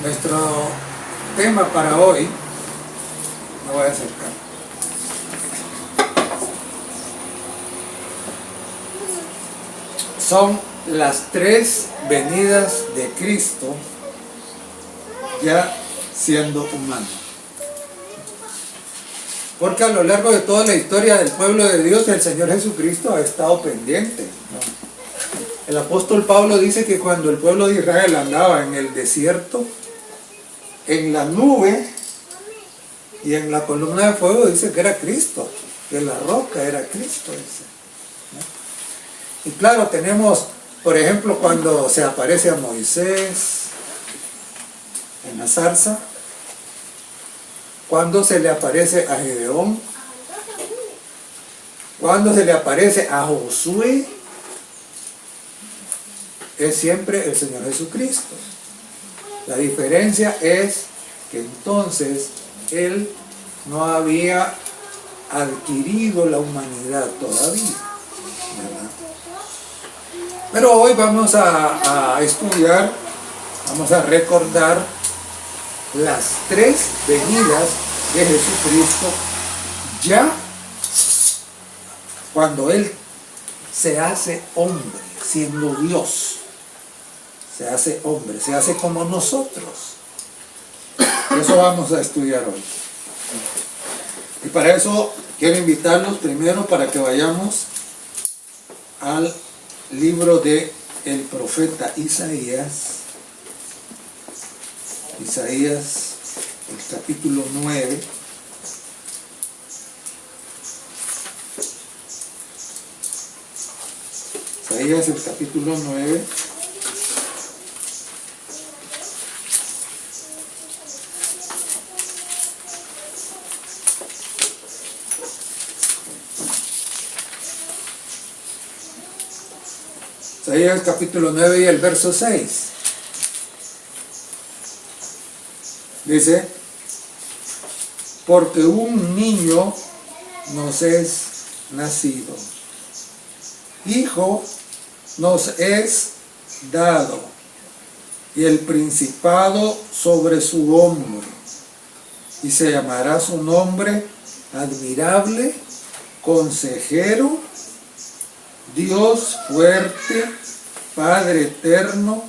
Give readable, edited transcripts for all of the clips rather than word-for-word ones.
Nuestro tema para hoy, me voy a acercar, son las tres venidas de Cristo ya siendo humano. Porque a lo largo de toda la historia del pueblo de Dios, el Señor Jesucristo ha estado pendiente, ¿no? El apóstol Pablo dice que cuando el pueblo de Israel andaba en el desierto, en la nube y en la columna de fuego, dice que era Cristo, que la roca era Cristo, dice, ¿no? Y claro, tenemos, por ejemplo, cuando se aparece a Moisés en la zarza, cuando se le aparece a Gedeón, cuando se le aparece a Josué, es siempre el Señor Jesucristo. La diferencia es que entonces Él no había adquirido la humanidad todavía, ¿verdad? Pero hoy vamos a estudiar, vamos a recordar las tres venidas de Jesucristo ya cuando Él se hace hombre, siendo Dios. Se hace hombre, se hace como nosotros. Eso vamos a estudiar hoy. Y para eso quiero invitarlos primero para que vayamos al libro de el profeta Isaías. Isaías, el capítulo 9. Isaías, el capítulo 9. Isaías capítulo 9 y el verso 6. Dice, porque un niño nos es nacido, hijo nos es dado, y el principado sobre su hombro, y se llamará su nombre admirable, consejero, Dios fuerte, Padre eterno,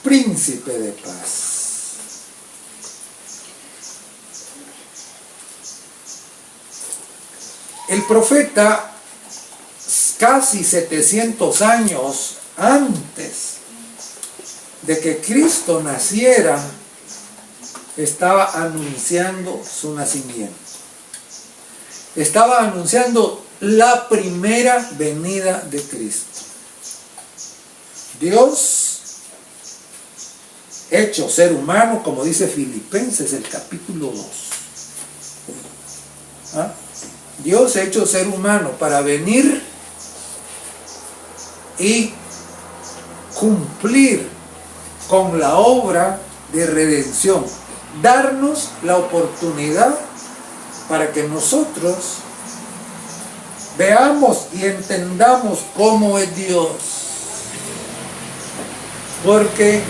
príncipe de paz. El profeta, casi 700 años antes de que Cristo naciera, estaba anunciando su nacimiento. Estaba anunciando la primera venida de Cristo. Dios, hecho ser humano, como dice Filipenses, el capítulo 2. ¿Ah? Dios hecho ser humano para venir y cumplir con la obra de redención. Darnos la oportunidad para que nosotros veamos y entendamos cómo es Dios. Porque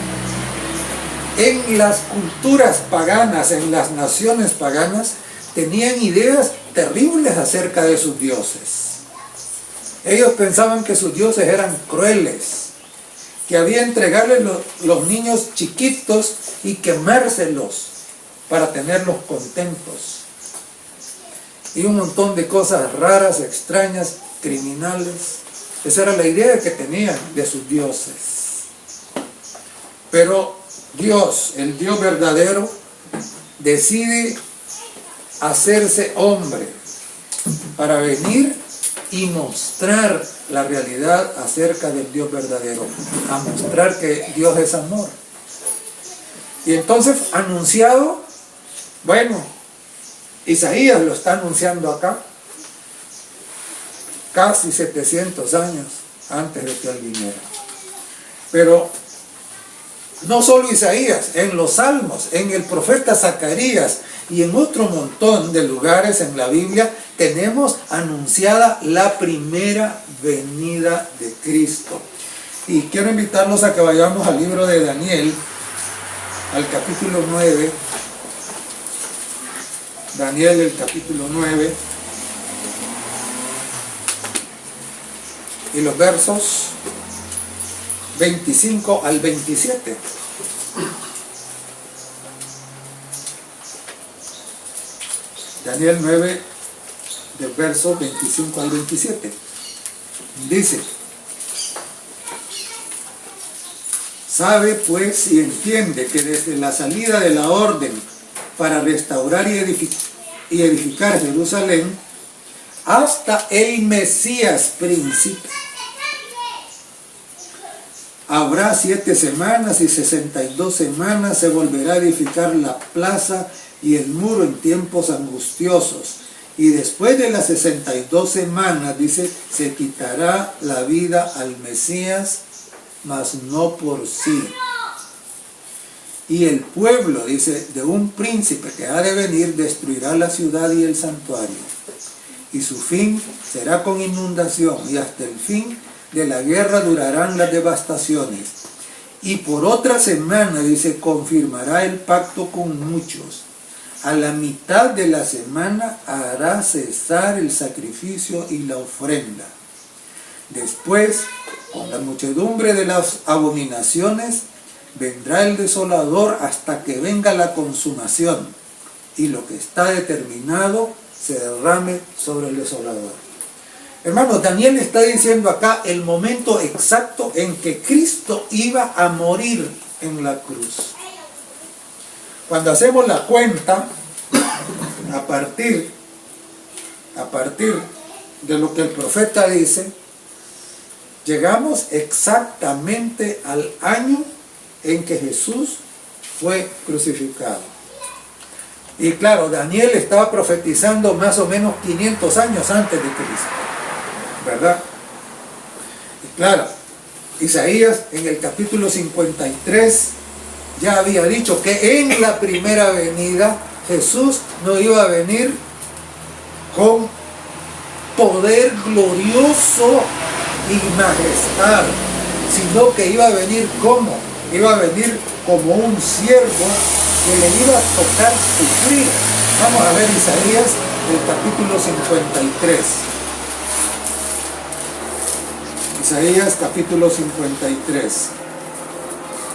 en las culturas paganas, en las naciones paganas, tenían ideas terribles acerca de sus dioses. Ellos pensaban que sus dioses eran crueles, que había entregarles los niños chiquitos y quemárselos para tenerlos contentos. Y un montón de cosas raras, extrañas, criminales. Esa era la idea que tenían de sus dioses. Pero Dios, el Dios verdadero, decide hacerse hombre para venir y mostrar la realidad acerca del Dios verdadero, a mostrar que Dios es amor. Y entonces anunciado, bueno, Isaías lo está anunciando acá, casi 700 años antes de que él viniera. Pero no solo Isaías, en los Salmos, en el profeta Zacarías y en otro montón de lugares en la Biblia tenemos anunciada la primera venida de Cristo. Y quiero invitarlos a que vayamos al libro de Daniel, al capítulo 9, Daniel el capítulo 9, y los versos 25 al 27. Daniel 9, del verso 25 al 27. Dice: sabe pues y entiende que desde la salida de la orden para restaurar y edificar Jerusalén hasta el Mesías príncipe habrá 7 semanas, y 62 semanas se volverá a edificar la plaza y el muro en tiempos angustiosos. Y después de las 62 semanas, dice, se quitará la vida al Mesías, mas no por sí. Y el pueblo, dice, de un príncipe que ha de venir, destruirá la ciudad y el santuario. Y su fin será con inundación, y hasta el fin de la guerra durarán las devastaciones. Y por otra semana, dice, confirmará el pacto con muchos. A la mitad de la semana hará cesar el sacrificio y la ofrenda. Después, con la muchedumbre de las abominaciones, vendrá el desolador hasta que venga la consumación, y lo que está determinado se derrame sobre el desolador. Hermanos, Daniel está diciendo acá el momento exacto en que Cristo iba a morir en la cruz. Cuando hacemos la cuenta, a partir de lo que el profeta dice, llegamos exactamente al año en que Jesús fue crucificado. Y claro, Daniel estaba profetizando más o menos 500 años antes de Cristo, ¿verdad? Y claro, Isaías en el capítulo 53 ya había dicho que en la primera venida Jesús no iba a venir con poder glorioso y majestad, sino que iba a venir como, iba a venir como un siervo que le iba a tocar sufrir. Vamos a ver Isaías, el capítulo 53. Isaías capítulo 53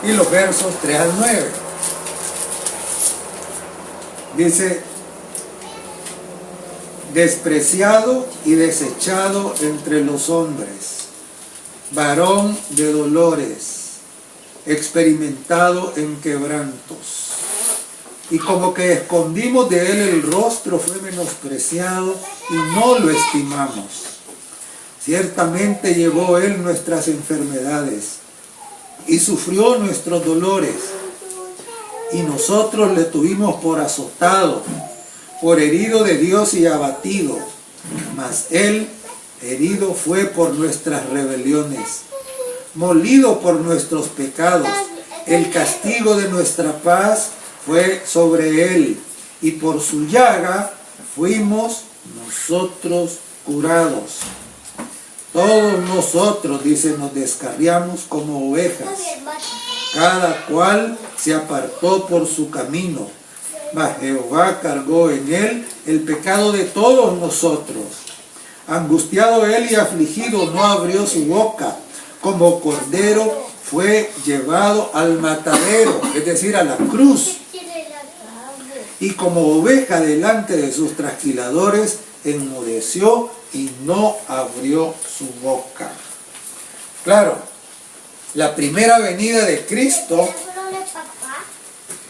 y los versos 3 al 9. Dice: despreciado y desechado entre los hombres, varón de dolores, experimentado en quebrantos. Y como que escondimos de él el rostro, fue menospreciado y no lo estimamos. Ciertamente llevó él nuestras enfermedades y sufrió nuestros dolores. Y nosotros le tuvimos por azotado, por herido de Dios y abatido. Mas él herido fue por nuestras rebeliones, molido por nuestros pecados. El castigo de nuestra paz fue sobre él, y por su llaga fuimos nosotros curados. Todos nosotros, dice, nos descarriamos como ovejas, cada cual se apartó por su camino, mas Jehová cargó en él el pecado de todos nosotros. Angustiado él y afligido, no abrió su boca. Como cordero fue llevado al matadero, es decir, a la cruz. Y como oveja delante de sus trasquiladores, enmudeció y no abrió su boca. Claro, la primera venida de Cristo,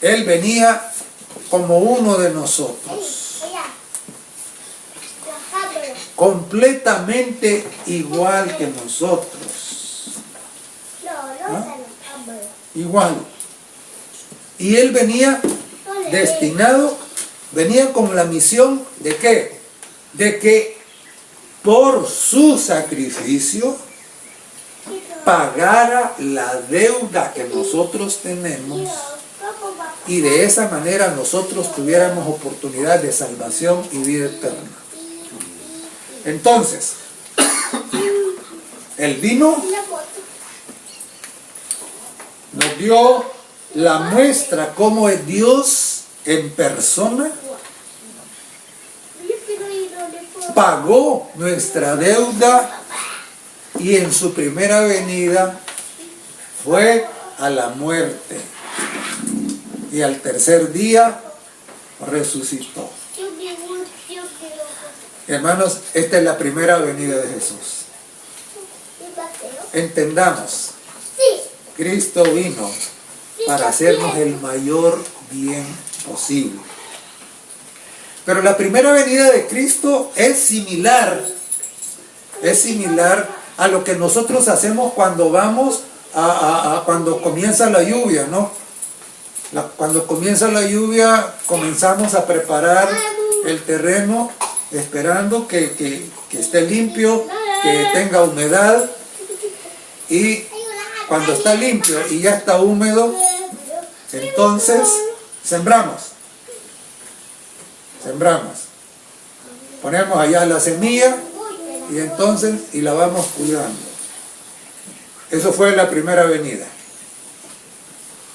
Él venía como uno de nosotros, completamente igual que nosotros. ¿Ah? Igual. Y Él venía destinado, venía con la misión de ¿qué? De que por su sacrificio pagara la deuda que nosotros tenemos, y de esa manera nosotros tuviéramos oportunidad de salvación y vida eterna. Entonces, Él vino, nos dio la muestra cómo es Dios en persona, pagó nuestra deuda y en su primera venida fue a la muerte y al tercer día resucitó. Hermanos, esta es la primera venida de Jesús. Entendamos, Cristo vino para hacernos el mayor bien posible. Pero la primera venida de Cristo es similar a lo que nosotros hacemos cuando vamos cuando comienza la lluvia, ¿no? Cuando comienza la lluvia comenzamos a preparar el terreno esperando que esté limpio, que tenga humedad, y cuando está limpio y ya está húmedo, entonces sembramos. Ponemos allá la semilla y la vamos cuidando. Eso fue la primera venida.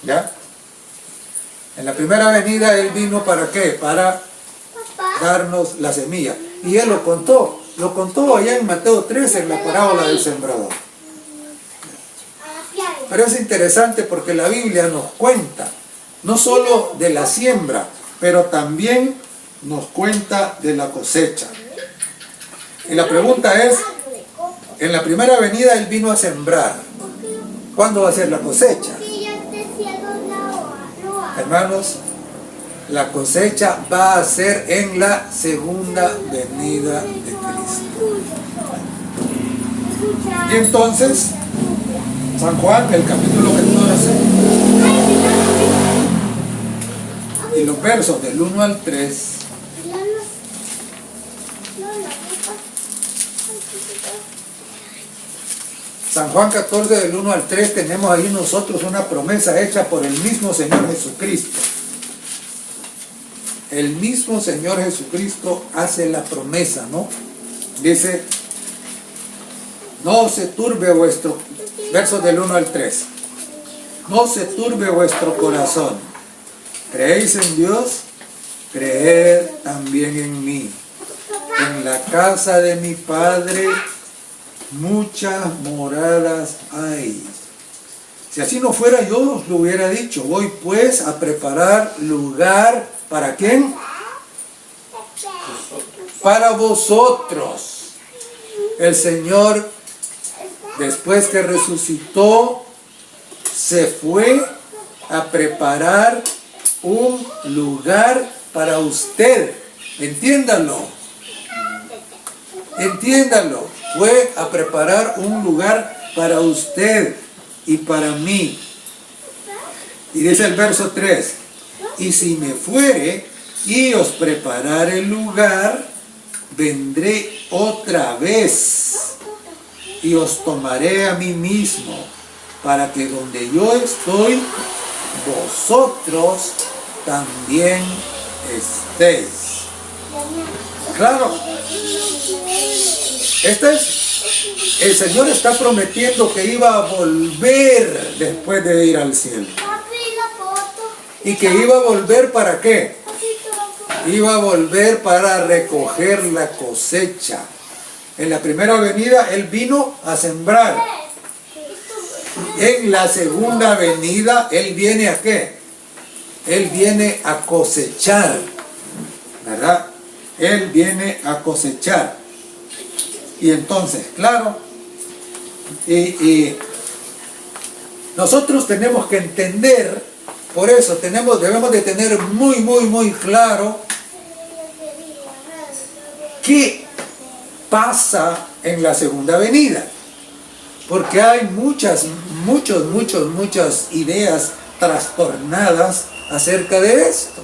¿Ya? En la primera venida Él vino ¿para qué? Para darnos la semilla. Y Él lo contó allá en Mateo 13, en la parábola del sembrador. Pero es interesante porque la Biblia nos cuenta, no solo de la siembra, pero también nos cuenta de la cosecha. Y la pregunta es, en la primera venida Él vino a sembrar. ¿Cuándo va a ser la cosecha? Hermanos, la cosecha va a ser en la segunda venida de Cristo. Y entonces, San Juan, el capítulo 14, y los versos del 1 al 3, San Juan 14 del 1 al 3, tenemos ahí nosotros una promesa hecha por el mismo Señor Jesucristo. El mismo Señor Jesucristo hace la promesa, ¿no? Dice, no se turbe vuestro, versos del 1 al 3, no se turbe vuestro corazón. ¿Creéis en Dios? Creed también en mí. En la casa de mi Padre muchas moradas hay. Si así no fuera, yo os lo hubiera dicho. Voy pues a preparar lugar, ¿para quién? Para vosotros. El Señor, después que resucitó, se fue a preparar un lugar para usted. Entiéndalo. Fue a preparar un lugar para usted y para mí. Y dice el verso 3, y si me fuere y os preparare el lugar, vendré otra vez y os tomaré a mí mismo, para que donde yo estoy, vosotros también estéis. Claro, el Señor está prometiendo que iba a volver después de ir al cielo. ¿Y que iba a volver para qué? Iba a volver para recoger la cosecha. En la primera venida Él vino a sembrar. En la segunda venida Él viene ¿a qué? Él viene a cosechar, ¿verdad? Él viene a cosechar. Y entonces, claro, y nosotros tenemos que entender, por eso debemos de tener muy claro qué pasa en la segunda venida. Porque hay muchas ideas trastornadas acerca de esto.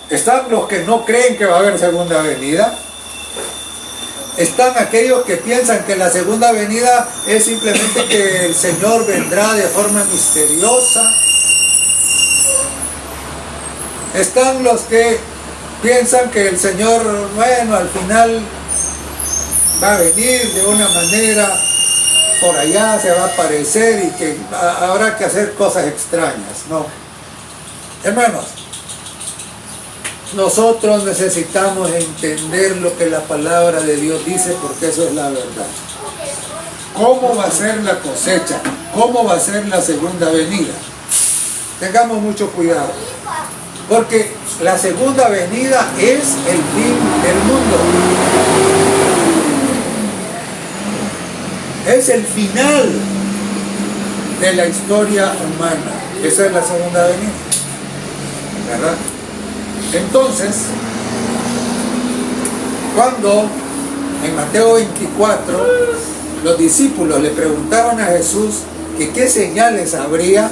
Están los que no creen que va a haber segunda venida. Están aquellos que piensan que la segunda venida es simplemente que el Señor vendrá de forma misteriosa. Están los que piensan que el Señor, bueno, al final va a venir de una manera por allá se va a aparecer y que habrá que hacer cosas extrañas. No. Hermanos, nosotros necesitamos entender lo que la palabra de Dios dice, porque eso es la verdad. ¿Cómo va a ser la cosecha? ¿Cómo va a ser la segunda venida? Tengamos mucho cuidado, porque la segunda venida es el fin del mundo. Es el final de la historia humana. Esa es la segunda venida, ¿verdad? Entonces, cuando en Mateo 24 los discípulos le preguntaron a Jesús que qué señales habría,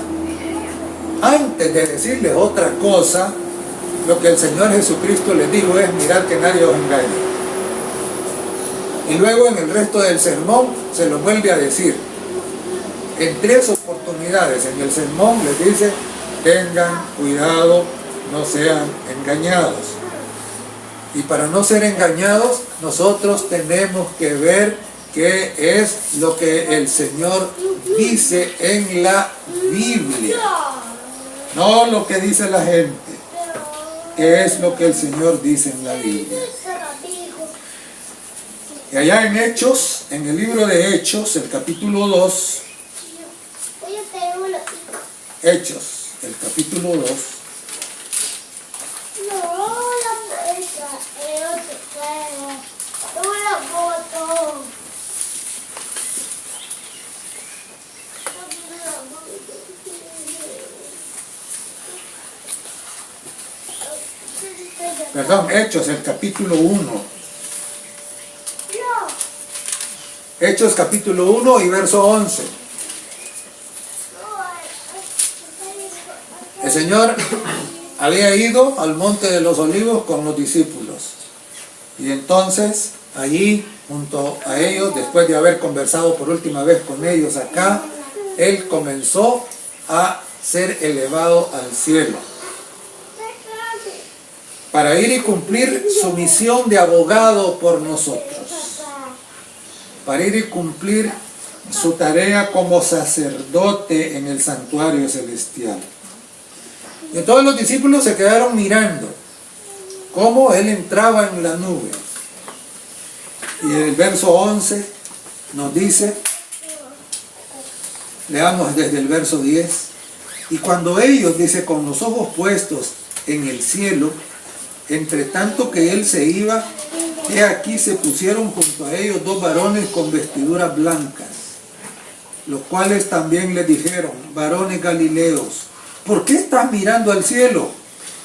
antes de decirles otra cosa, lo que el Señor Jesucristo les dijo es: mirad que nadie os engañe. Y luego en el resto del sermón se lo vuelve a decir. En 3 oportunidades en el sermón les dice: tengan cuidado, no sean engañados. Y para no ser engañados, nosotros tenemos que ver qué es lo que el Señor dice en la Biblia. No lo que dice la gente, qué es lo que el Señor dice en la Biblia. Y allá en Hechos, en el libro de Hechos, el capítulo 2, Hechos, el capítulo 2, perdón, Hechos, el capítulo 1. Hechos capítulo 1 y verso 11. El Señor había ido al monte de los olivos con los discípulos. Y entonces, allí, junto a ellos, después de haber conversado por última vez con ellos acá, Él comenzó a ser elevado al cielo, para ir y cumplir su misión de abogado por nosotros, para ir y cumplir su tarea como sacerdote en el santuario celestial. Y todos los discípulos se quedaron mirando cómo Él entraba en la nube. Y el verso 11 nos dice, leamos desde el verso 10, y cuando ellos, dice, con los ojos puestos en el cielo, entre tanto que Él se iba, he aquí se pusieron junto a ellos 2 varones con vestiduras blancas, los cuales también les dijeron: varones galileos, ¿por qué estás mirando al cielo?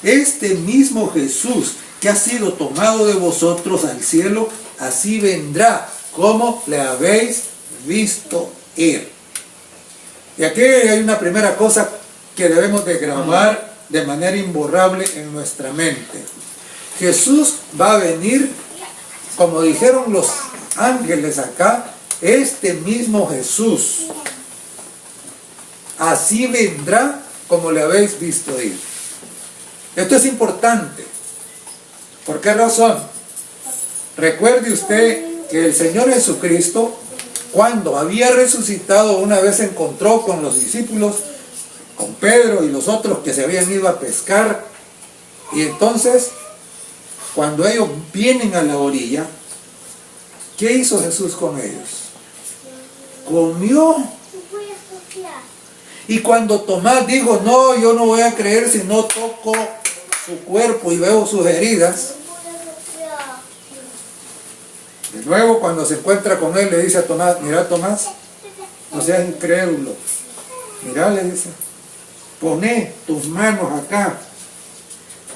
Este mismo Jesús que ha sido tomado de vosotros al cielo, así vendrá como le habéis visto ir. Y aquí hay una primera cosa que debemos de grabar de manera imborrable en nuestra mente. Jesús va a venir, como dijeron los ángeles acá, este mismo Jesús, así vendrá como le habéis visto ir. Esto es importante. ¿Por qué razón? Recuerde usted que el Señor Jesucristo, cuando había resucitado, una vez se encontró con los discípulos, con Pedro y los otros que se habían ido a pescar, y entonces, cuando ellos vienen a la orilla, ¿qué hizo Jesús con ellos? Comió. Y cuando Tomás dijo: no, yo no voy a creer si no toco su cuerpo y veo sus heridas, de nuevo cuando se encuentra con él le dice a Tomás: mira, Tomás, no seas incrédulo, mira, le dice, poné tus manos acá,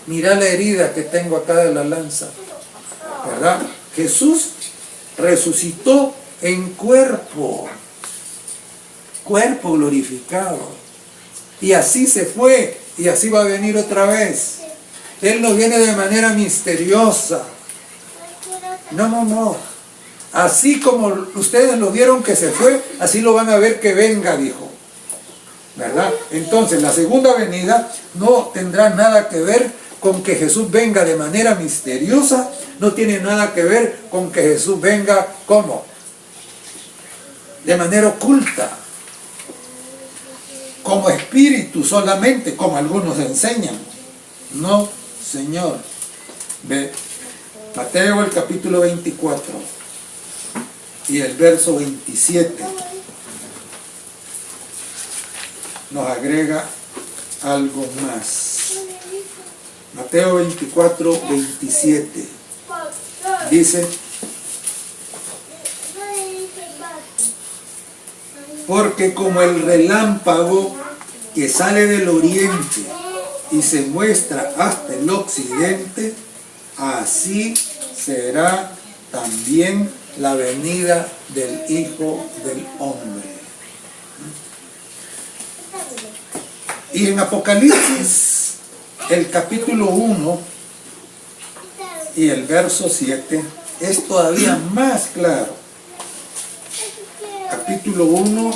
mira la herida que tengo acá de la lanza, ¿verdad? Jesús resucitó en cuerpo glorificado, y así se fue, y así va a venir otra vez. Él no viene de manera misteriosa, no, así como ustedes lo vieron que se fue, así lo van a ver que venga, dijo, ¿verdad? Entonces la segunda venida no tendrá nada que ver con que Jesús venga de manera misteriosa, no tiene nada que ver con que Jesús venga como de manera oculta, como espíritu solamente, como algunos enseñan. No, Señor. Ve, Mateo el capítulo 24 y el verso 27 nos agrega algo más. Mateo 24, 27 dice: porque como el relámpago que sale del oriente y se muestra hasta el occidente, así será también la venida del Hijo del Hombre. Y en Apocalipsis, el capítulo 1 y el verso 7 es todavía más claro. Capítulo 1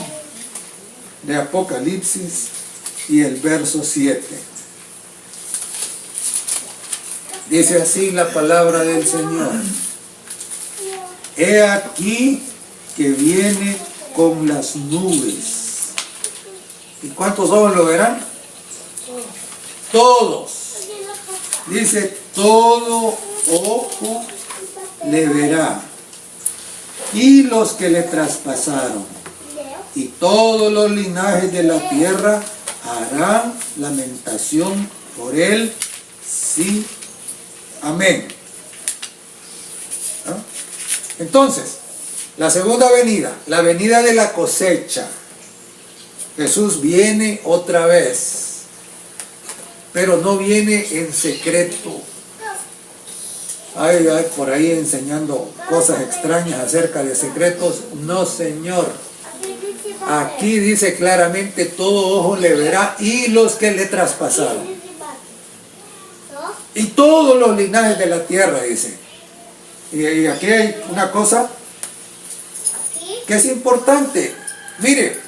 de Apocalipsis y el verso 7. Dice así la palabra del Señor: he aquí que viene con las nubes. ¿Y cuántos ojos lo verán? Todos. Dice, todo ojo le verá. Y los que le traspasaron. Y todos los linajes de la tierra harán lamentación por él. Sí. Amén. ¿Ah? Entonces, la segunda venida, la venida de la cosecha. Jesús viene otra vez, pero no viene en secreto. Hay por ahí enseñando cosas extrañas acerca de secretos. No, Señor. Aquí dice claramente, todo ojo le verá y los que le traspasaron. Y todos los linajes de la tierra, dice. Y aquí hay una cosa que es importante. Mire,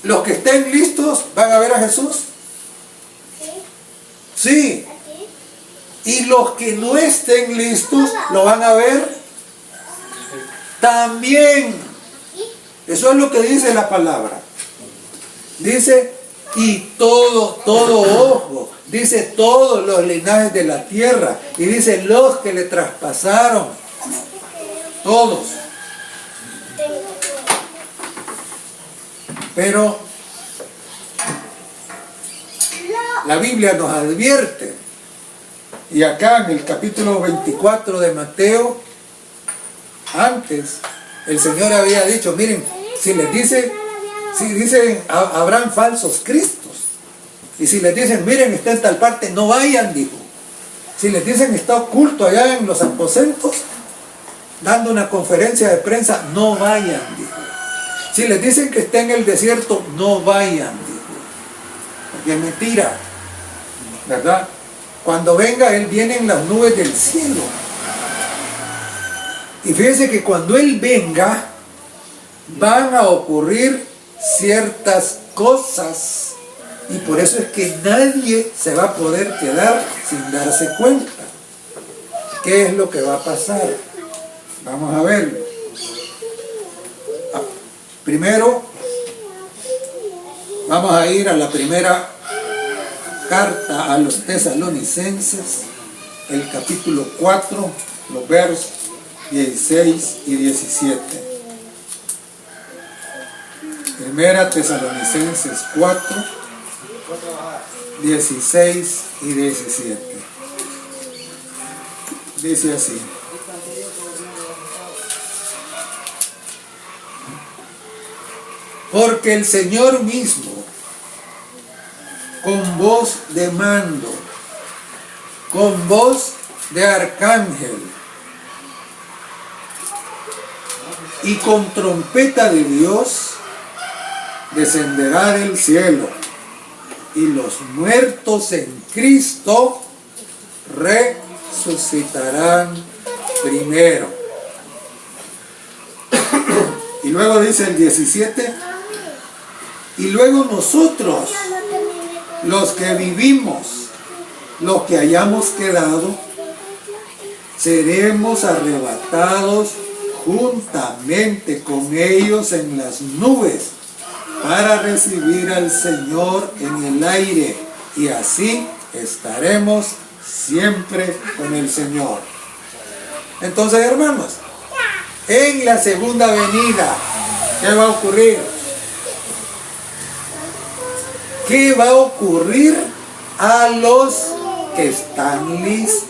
los que estén listos van a ver a Jesús. Sí. Y los que no estén listos lo van a ver también. Eso es lo que dice la palabra. Dice, y todo ojo. Dice todos los linajes de la tierra. Y dice los que le traspasaron. Todos. Pero la Biblia nos advierte, y acá en el capítulo 24 de Mateo, antes el Señor había dicho, miren, si dicen habrán falsos cristos, y si les dicen, miren, está en tal parte, no vayan, dijo. Si les dicen está oculto allá en los aposentos, dando una conferencia de prensa, no vayan, dijo. Si les dicen que está en el desierto, no vayan, dijo. Porque es mentira, ¿verdad? Cuando venga, Él viene en las nubes del cielo. Y fíjense que cuando Él venga, van a ocurrir ciertas cosas. Y por eso es que nadie se va a poder quedar sin darse cuenta. ¿Qué es lo que va a pasar? Vamos a verlo. Primero, vamos a ir a la primera carta a los tesalonicenses, el capítulo 4, los versos 16 y 17. Primera Tesalonicenses 4, 16 y 17. Dice así: porque el Señor mismo, con voz de mando, con voz de arcángel y con trompeta de Dios, descenderá del cielo, y los muertos en Cristo resucitarán primero. Y luego dice el 17, y luego nosotros, los que vivimos, los que hayamos quedado, seremos arrebatados juntamente con ellos en las nubes para recibir al Señor en el aire, y así estaremos siempre con el Señor. Entonces, hermanos, en la segunda venida, ¿qué va a ocurrir? ¿Qué va a ocurrir a los que están listos?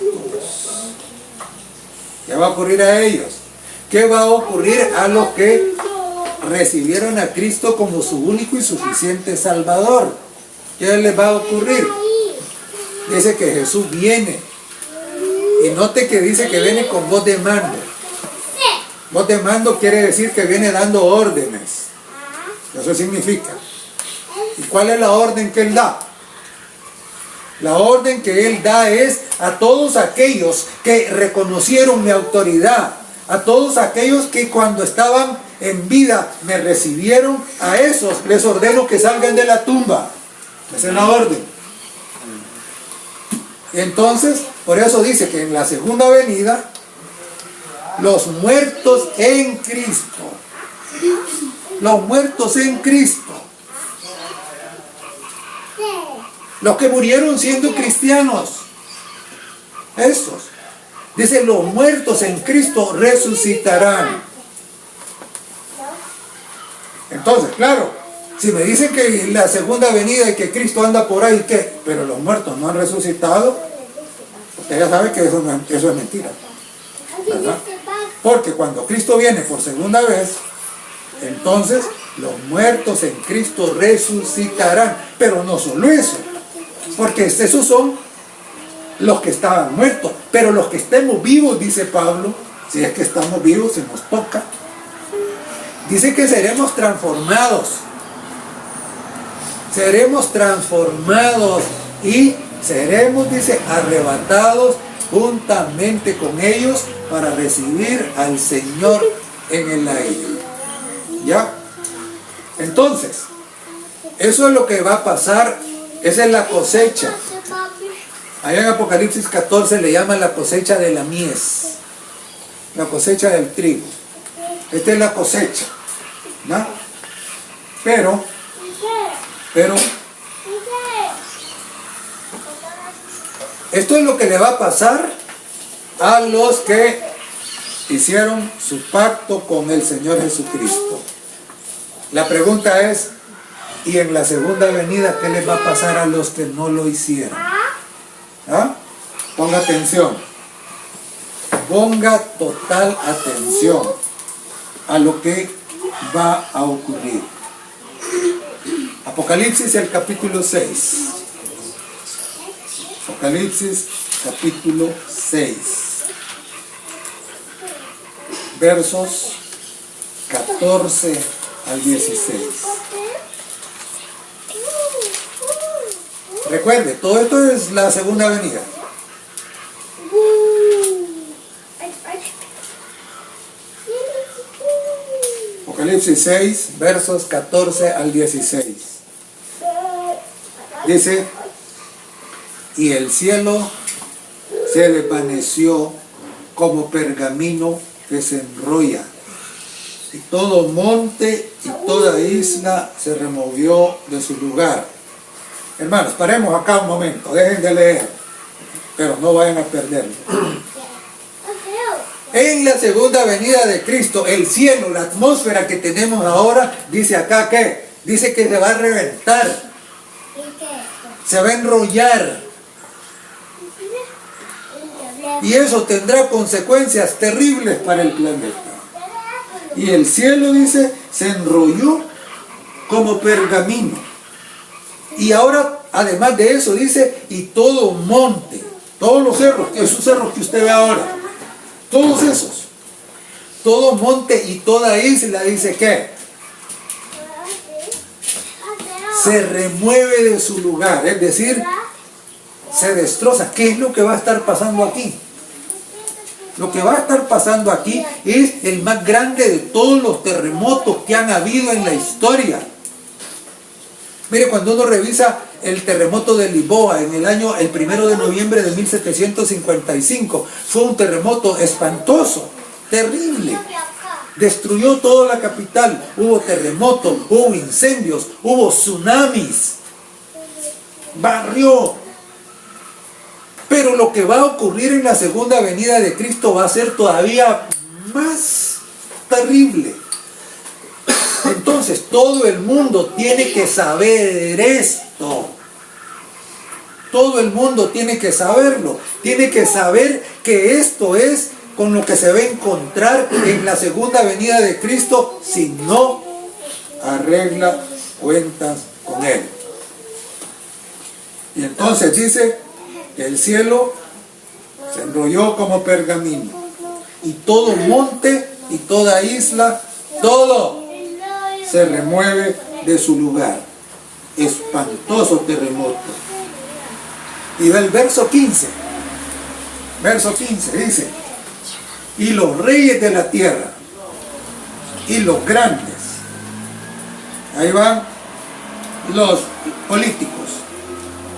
¿Qué va a ocurrir a ellos? ¿Qué va a ocurrir a los que recibieron a Cristo como su único y suficiente Salvador? ¿Qué les va a ocurrir? Dice que Jesús viene. Y note que dice que viene con voz de mando. Voz de mando quiere decir que viene dando órdenes. Eso significa. ¿Y cuál es la orden que Él da? La orden que Él da es a todos aquellos que reconocieron mi autoridad, a todos aquellos que cuando estaban en vida me recibieron, a esos les ordeno que salgan de la tumba. Esa es la orden. Entonces, por eso dice que en la segunda venida, los muertos en Cristo, los muertos en Cristo, los que murieron siendo cristianos, estos, dice, los muertos en Cristo resucitarán. Entonces, claro, si me dicen que la segunda venida y que Cristo anda por ahí, ¿qué? Pero los muertos no han resucitado, usted ya sabe que eso es mentira, ¿verdad? Porque cuando Cristo viene por segunda vez, entonces los muertos en Cristo resucitarán. Pero no solo eso, porque esos son los que estaban muertos, pero los que estemos vivos, dice Pablo, si es que estamos vivos, se nos toca, dice que seremos transformados y seremos, dice, arrebatados juntamente con ellos para recibir al Señor en el aire. ¿Ya? Entonces, eso es lo que va a pasar. Esa es la cosecha. Allá en Apocalipsis 14 le llaman la cosecha de la mies, la cosecha del trigo. Esta es la cosecha, ¿no? Pero esto es lo que le va a pasar a los que hicieron su pacto con el Señor Jesucristo. La pregunta es, ¿y en la segunda venida qué les va a pasar a los que no lo hicieron? ¿Ah? Ponga atención. Ponga total atención a lo que va a ocurrir. Apocalipsis, el capítulo 6. Apocalipsis, capítulo 6. Versos 14 al 16. Recuerde, todo esto es la segunda venida. Apocalipsis 6, versos 14 al 16. Dice, y el cielo se desvaneció como pergamino que se enrolla, y todo monte y toda isla se removió de su lugar. Hermanos, paremos acá un momento, dejen de leer, pero no vayan a perderlo. En la segunda venida de Cristo, el cielo, la atmósfera que tenemos ahora, dice acá que, dice que se va a reventar, se va a enrollar. Y eso tendrá consecuencias terribles para el planeta. Y el cielo, dice, se enrolló como pergamino. Y ahora, además de eso, dice, y todo monte, todos los cerros, esos cerros que usted ve ahora, todos esos, todo monte y toda isla, dice que se remueve de su lugar, es decir, se destroza. ¿Qué es lo que va a estar pasando aquí? Lo que va a estar pasando aquí es el más grande de todos los terremotos que han habido en la historia. Mire, cuando uno revisa el terremoto de Lisboa en el 1 de noviembre de 1755, fue un terremoto espantoso, terrible. destruyó toda la capital, hubo terremotos, hubo incendios, hubo tsunamis, barrió. Pero lo que va a ocurrir en la segunda venida de Cristo va a ser todavía más terrible. Entonces todo el mundo tiene que saber esto. Todo el mundo tiene que saberlo. Tiene que saber que esto es con lo que se va a encontrar en la segunda venida de Cristo si no arregla cuentas con Él. Y entonces dice que el cielo se enrolló como pergamino. Y todo monte y toda isla, todo se remueve de su lugar. Espantoso terremoto. Y del verso 15. Verso 15 dice: y los reyes de la tierra y los grandes, ahí van los políticos,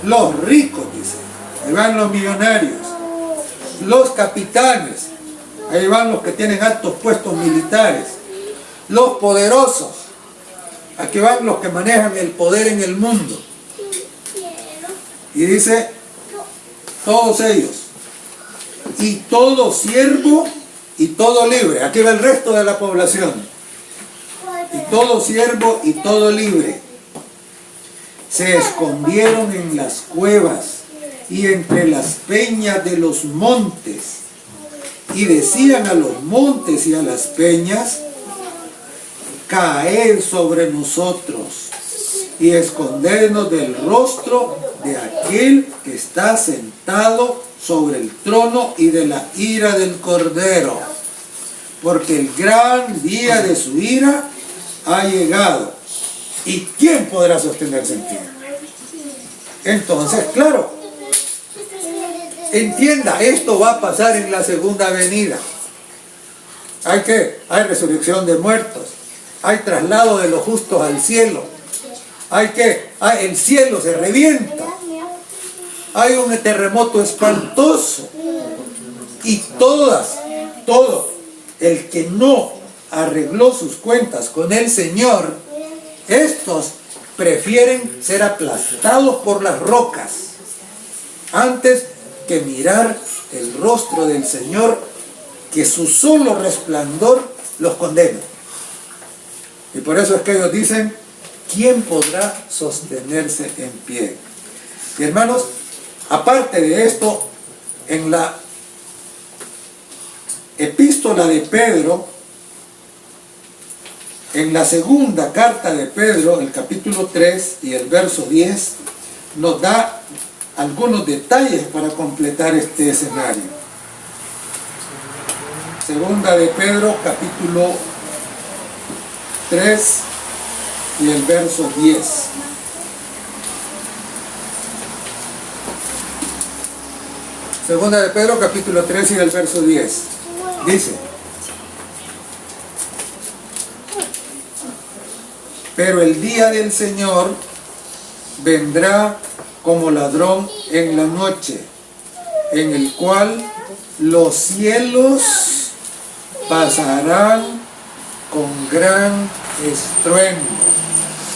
los ricos, dice, ahí van los millonarios, los capitanes, ahí van los que tienen altos puestos militares, los poderosos, aquí van los que manejan el poder en el mundo. Y dice, todos ellos, y todo siervo y todo libre. Aquí va el resto de la población. Y todo siervo y todo libre se escondieron en las cuevas y entre las peñas de los montes, y decían a los montes y a las peñas: caed sobre nosotros y escondernos del rostro de aquel que está sentado sobre el trono y de la ira del Cordero, porque el gran día de su ira ha llegado. ¿Y quién podrá sostenerse en pie? Entonces, claro, entienda, esto va a pasar en la segunda venida. Hay resurrección de muertos, hay traslado de los justos al cielo, el cielo se revienta, hay un terremoto espantoso, y todo el que no arregló sus cuentas con el Señor, estos prefieren ser aplastados por las rocas antes que mirar el rostro del Señor, que su solo resplandor los condena. Y por eso es que ellos dicen: ¿quién podrá sostenerse en pie? Y hermanos, aparte de esto, en la epístola de Pedro, en la segunda carta de Pedro, el capítulo 3 y el verso 10, nos da algunos detalles para completar este escenario. Segunda de Pedro, capítulo 3 y el verso 10. Segunda de Pedro, capítulo 3 y el verso 10. Dice: pero el día del Señor vendrá como ladrón en la noche, en el cual los cielos pasarán con gran estruendo.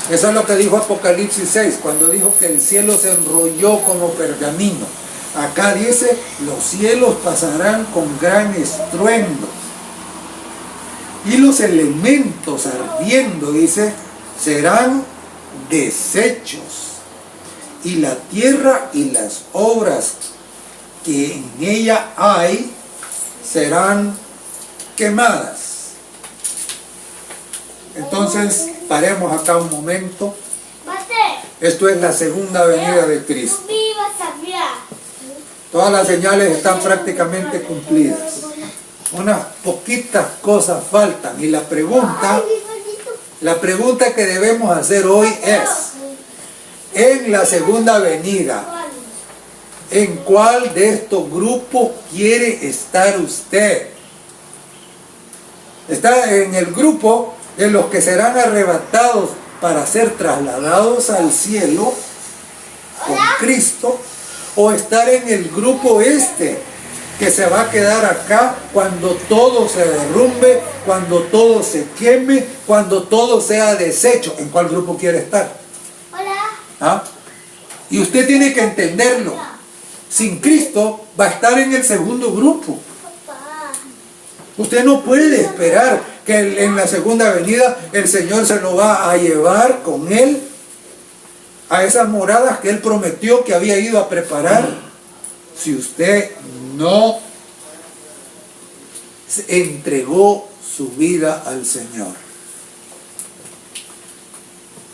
Eso es lo que dijo Apocalipsis 6, cuando dijo que el cielo se enrolló como pergamino. Acá dice: los cielos pasarán con gran estruendo. Y los elementos ardiendo, dice, serán deshechos. Y la tierra y las obras que en ella hay serán quemadas. Entonces, paremos acá un momento. Esto es la segunda venida de Cristo. Todas las señales están prácticamente cumplidas. Unas poquitas cosas faltan. Y la pregunta que debemos hacer hoy es: en la segunda venida, ¿en cuál de estos grupos quiere estar usted? ¿Está en el grupo de los que serán arrebatados para ser trasladados al cielo con Cristo? ¿O estar en el grupo que se va a quedar acá cuando todo se derrumbe, cuando todo se queme, cuando todo sea deshecho. ¿En cuál grupo quiere estar? Hola. ¿Ah? Y usted tiene que entenderlo. Sin Cristo va a estar en el segundo grupo. Papá. Usted no puede esperar que en la segunda venida el Señor se lo va a llevar con Él a esas moradas que Él prometió que había ido a preparar. Si usted no entregó su vida al Señor.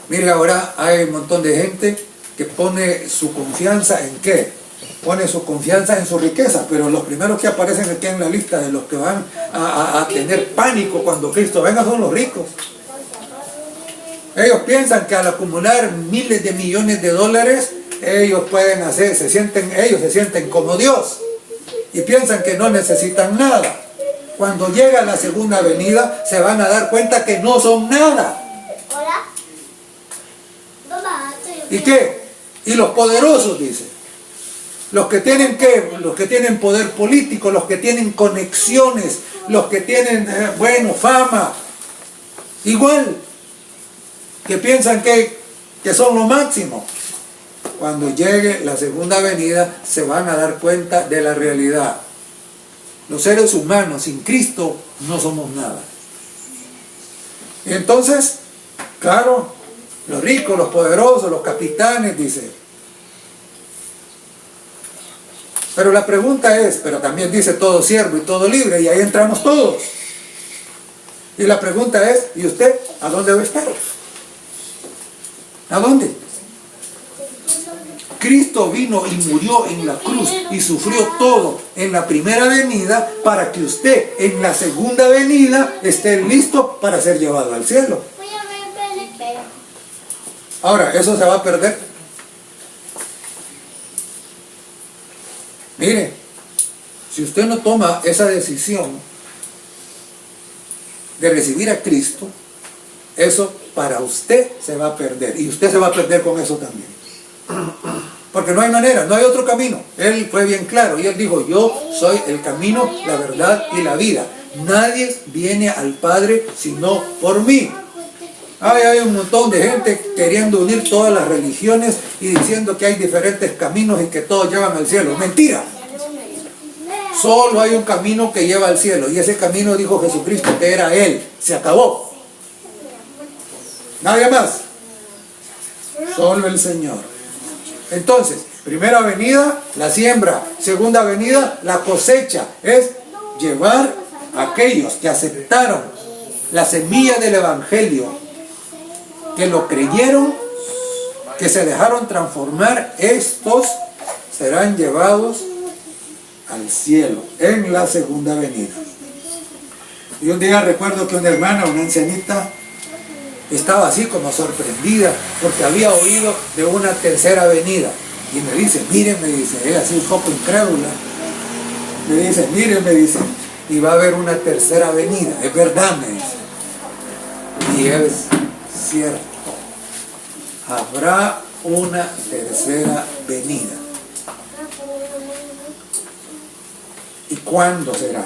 Mire, ahora hay un montón de gente que pone su confianza en ¿qué? Pone su confianza en su riqueza, pero los primeros que aparecen aquí en la lista de los que van a tener pánico cuando Cristo venga son los ricos. Ellos piensan que al acumular miles de millones de dólares, ellos pueden hacer, ellos se sienten como Dios y piensan que no necesitan nada. Cuando llega la segunda venida, se van a dar cuenta que no son nada. Hola. Mamá, ¿Y qué? Y los poderosos, dice. Los que tienen ¿qué? Los que tienen poder político, los que tienen conexiones, los que tienen, fama. Igual, que piensan que son lo máximo. Cuando llegue la segunda venida, se van a dar cuenta de la realidad. Los seres humanos sin Cristo no somos nada. Y entonces, claro, los ricos, los poderosos, los capitanes, dice. Pero la pregunta es, pero también dice todo siervo y todo libre, y ahí entramos todos. Y la pregunta es, ¿y usted a dónde va a estar? ¿A dónde? Cristo vino y murió en la cruz y sufrió todo en la primera venida para que usted en la segunda venida esté listo para ser llevado al cielo. Voy a ver el espejo. Ahora, ¿eso se va a perder? Mire, si usted no toma esa decisión de recibir a Cristo, eso para usted se va a perder. Y usted se va a perder con eso también. Porque no hay manera, no hay otro camino. Él fue bien claro y él dijo, yo soy el camino, la verdad y la vida. Nadie viene al Padre sino por mí. Hay un montón de gente queriendo unir todas las religiones y diciendo que hay diferentes caminos y que todos llevan al cielo. Mentira. Solo hay un camino que lleva al cielo y ese camino dijo Jesucristo que era Él. Se acabó. Nadie más. Solo el Señor. Entonces, primera venida, la siembra. Segunda venida, la cosecha. Es llevar a aquellos que aceptaron la semilla del Evangelio, que lo creyeron, que se dejaron transformar, estos serán llevados al cielo en la segunda venida. Y un día recuerdo que una hermana, una ancianita, estaba así como sorprendida porque había oído de una tercera venida. Y me dice, miren, me dice, ella así un poco incrédula. Me dice, miren, me dice, y va a haber una tercera venida. Es verdad, me dice. Y es cierto. Habrá una tercera venida. ¿Y cuándo será?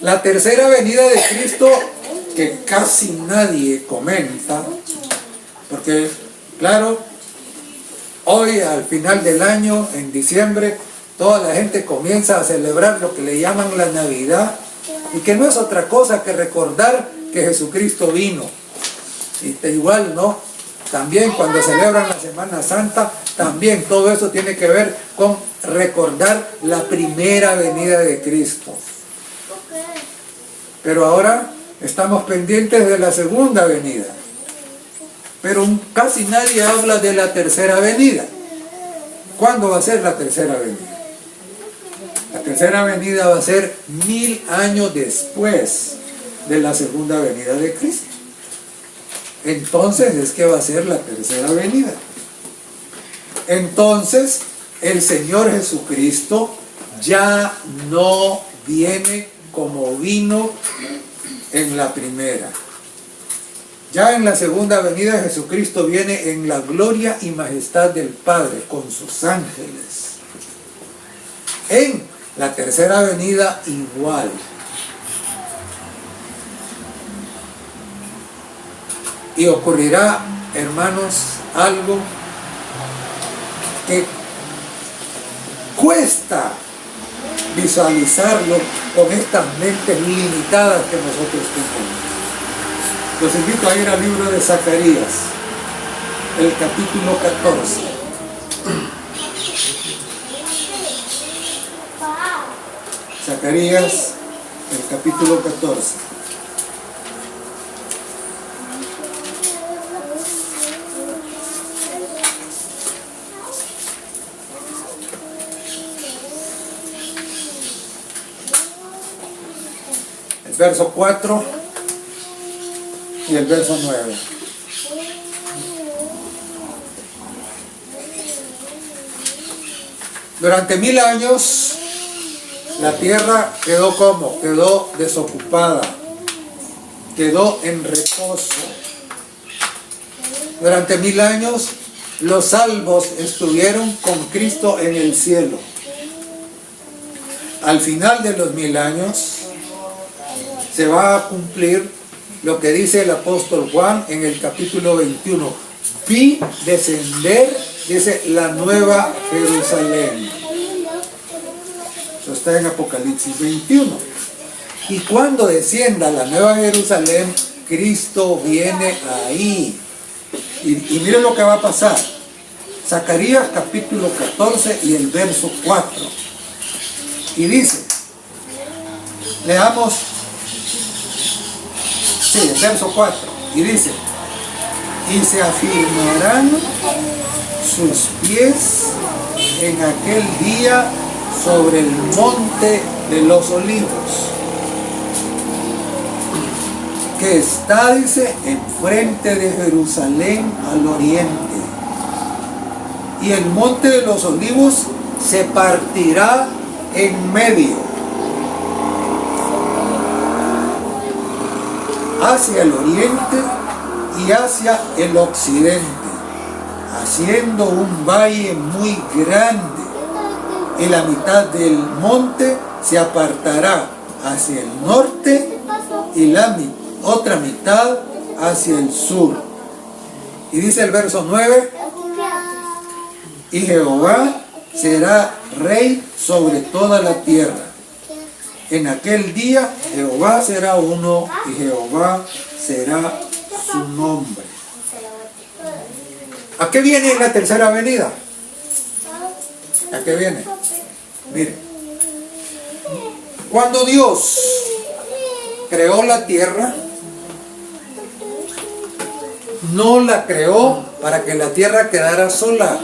La tercera venida de Cristo, que casi nadie comenta, porque claro, hoy al final del año, en diciembre, toda la gente comienza a celebrar lo que le llaman la Navidad, y que no es otra cosa que recordar que Jesucristo vino. Y igual, ¿no? También cuando celebran la Semana Santa, también todo eso tiene que ver con recordar la primera venida de Cristo. Pero ahora estamos pendientes de la segunda venida. Pero casi nadie habla de la tercera venida. ¿Cuándo va a ser la tercera venida? La tercera venida va a ser 1000 años después de la segunda venida de Cristo. Entonces es que va a ser la tercera venida. Entonces el Señor Jesucristo ya no viene como vino en la primera. Ya en la segunda venida Jesucristo viene en la gloria y majestad del Padre con sus ángeles. En la tercera venida igual. Y ocurrirá, hermanos, algo que cuesta visualizarlo con estas mentes limitadas que nosotros tenemos. Los invito a ir al libro de Zacarías, el capítulo 14. Zacarías, el capítulo 14. El verso 4 y el verso 9. Durante 1000 años la tierra quedó como, quedó desocupada, quedó en reposo. Durante 1000 años los salvos estuvieron con Cristo en el cielo. Al final de los 1000 años se va a cumplir lo que dice el apóstol Juan en el capítulo 21. Vi descender, dice, la nueva Jerusalén. Eso está en Apocalipsis 21. Y cuando descienda la nueva Jerusalén, Cristo viene ahí. Y miren lo que va a pasar. Zacarías capítulo 14 y el verso 4. Y dice, leamos, sí, el verso 4. Y dice, y se afirmarán sus pies en aquel día sobre el monte de los olivos, que está, dice, enfrente de Jerusalén al oriente. Y el monte de los olivos se partirá en medio, hacia el oriente y hacia el occidente, haciendo un valle muy grande, y la mitad del monte se apartará hacia el norte y la otra mitad hacia el sur. Y dice el verso 9, y Jehová será rey sobre toda la tierra. En aquel día Jehová será uno y Jehová será su nombre. ¿A qué viene la tercera venida? ¿A qué viene? Mire, cuando Dios creó la tierra, no la creó para que la tierra quedara sola.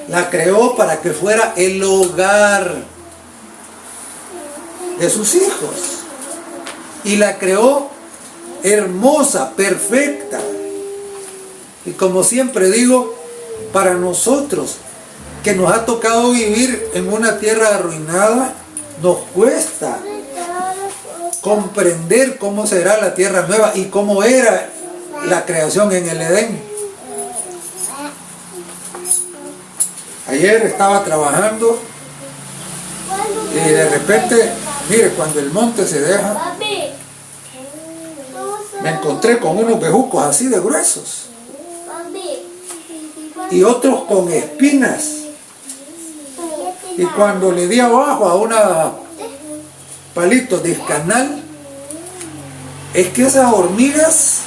La creó para que fuera el hogar de sus hijos. Y la creó hermosa, perfecta. Y como siempre digo, para nosotros que nos ha tocado vivir en una tierra arruinada, nos cuesta comprender cómo será la tierra nueva y cómo era la creación en el Edén. Ayer estaba trabajando y de repente, mire, cuando el monte se deja, me encontré con unos bejucos así de gruesos y otros con espinas. Y cuando le di abajo a una palito de escanal, es que esas hormigas,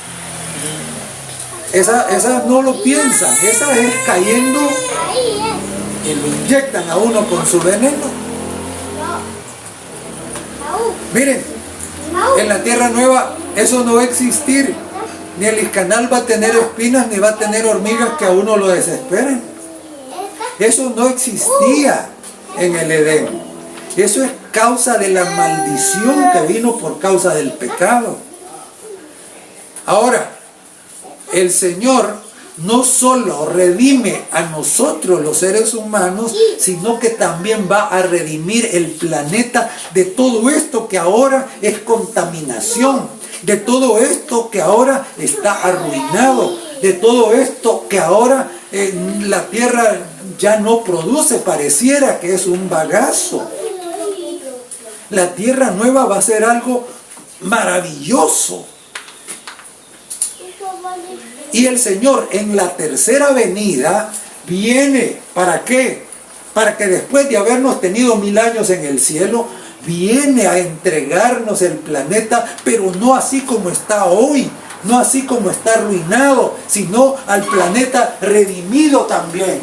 esas no lo piensan, esas es cayendo y lo inyectan a uno con su veneno. Miren, en la tierra nueva eso no va a existir. Ni el escanal va a tener espinas, ni va a tener hormigas que a uno lo desesperen. Eso no existía en el Edén. Eso es causa de la maldición que vino por causa del pecado. Ahora, el Señor no solo redime a nosotros los seres humanos, sino que también va a redimir el planeta de todo esto que ahora es contaminación, de todo esto que ahora está arruinado, de todo esto que ahora la tierra ya no produce, pareciera que es un bagazo. La tierra nueva va a ser algo maravilloso. Y el Señor en la tercera venida viene, ¿para qué? Para que después de habernos tenido 1000 años en el cielo, viene a entregarnos el planeta, pero no así como está hoy, no así como está arruinado, sino al planeta redimido también,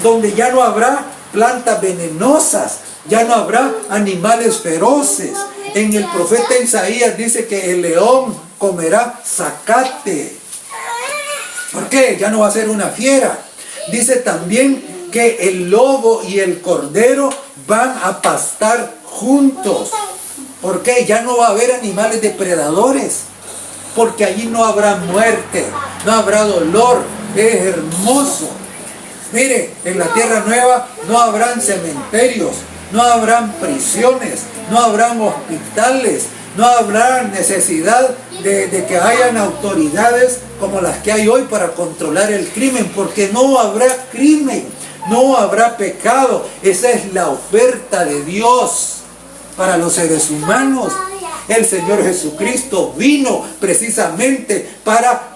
donde ya no habrá plantas venenosas, ya no habrá animales feroces. En el profeta Isaías dice que el león comerá zacate. ¿Por qué? Ya no va a ser una fiera. Dice también que el lobo y el cordero van a pastar juntos. ¿Por qué? Ya no va a haber animales depredadores. Porque allí no habrá muerte, no habrá dolor. Es hermoso. Mire, en la tierra nueva no habrán cementerios, no habrán prisiones, no habrán hospitales, no habrá necesidad de que hayan autoridades como las que hay hoy para controlar el crimen, porque no habrá crimen, no habrá pecado. Esa es la oferta de Dios para los seres humanos. El Señor Jesucristo vino precisamente para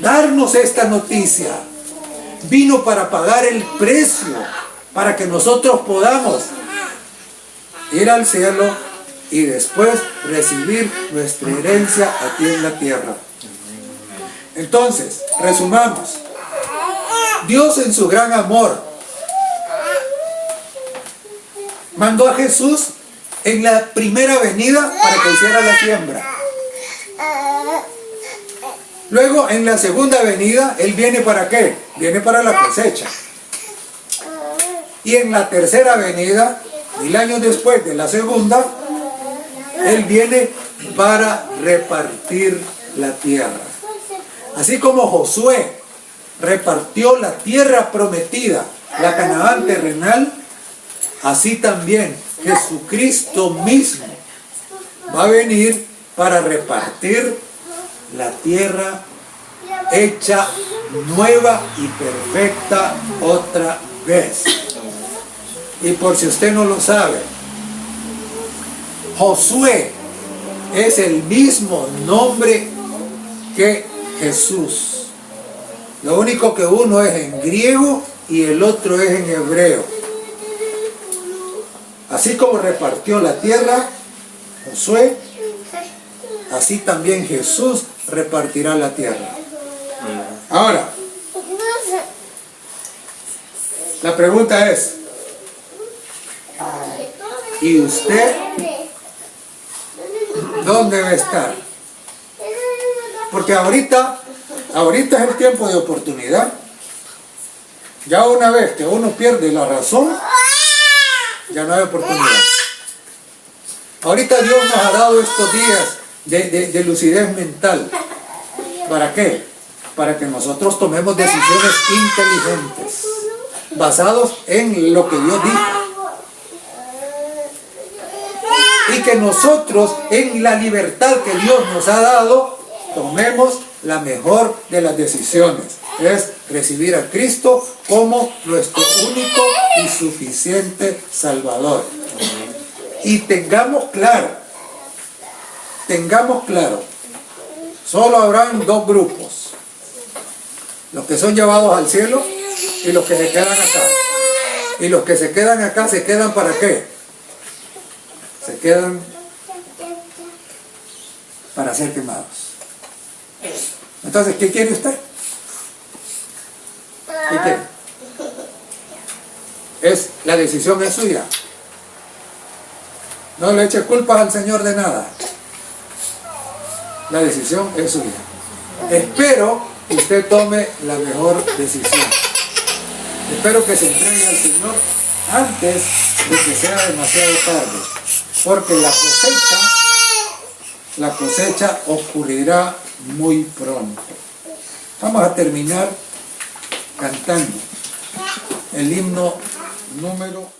darnos esta noticia. Vino para pagar el precio, para que nosotros podamos ir al cielo y después recibir nuestra herencia aquí en la tierra. Entonces, resumamos. Dios en su gran amor mandó a Jesús en la primera venida para que hiciera la siembra. Luego, en la segunda venida, Él viene ¿para qué? Viene para la cosecha. Y en la tercera venida, 1000 años después de la segunda, Él viene para repartir la tierra. Así como Josué repartió la tierra prometida, la Canaán terrenal, así también Jesucristo mismo va a venir para repartir la tierra hecha nueva y perfecta otra vez. Y por si usted no lo sabe, Josué es el mismo nombre que Jesús. Lo único que uno es en griego y el otro es en hebreo. Así como repartió la tierra Josué, así también Jesús repartirá la tierra. Ahora, la pregunta es, ¿y usted dónde va a estar? Porque ahorita es el tiempo de oportunidad. Ya una vez que uno pierde la razón, ya no hay oportunidad. Ahorita Dios nos ha dado estos días de lucidez mental. ¿Para qué? Para que nosotros tomemos decisiones inteligentes, basados en lo que Dios dijo. Y que nosotros, en la libertad que Dios nos ha dado, tomemos la mejor de las decisiones. Es recibir a Cristo como nuestro único y suficiente Salvador. Y tengamos claro, solo habrán dos grupos: los que son llevados al cielo y los que se quedan acá. Y los que se quedan acá, ¿se quedan para qué? Se quedan para ser quemados. Entonces, ¿qué quiere usted? ¿Qué quiere? La decisión es suya. No le eche culpas al Señor de nada. La decisión es suya. Espero que usted tome la mejor decisión. Espero que se entregue al Señor antes de que sea demasiado tarde. Porque la cosecha ocurrirá muy pronto. Vamos a terminar cantando el himno número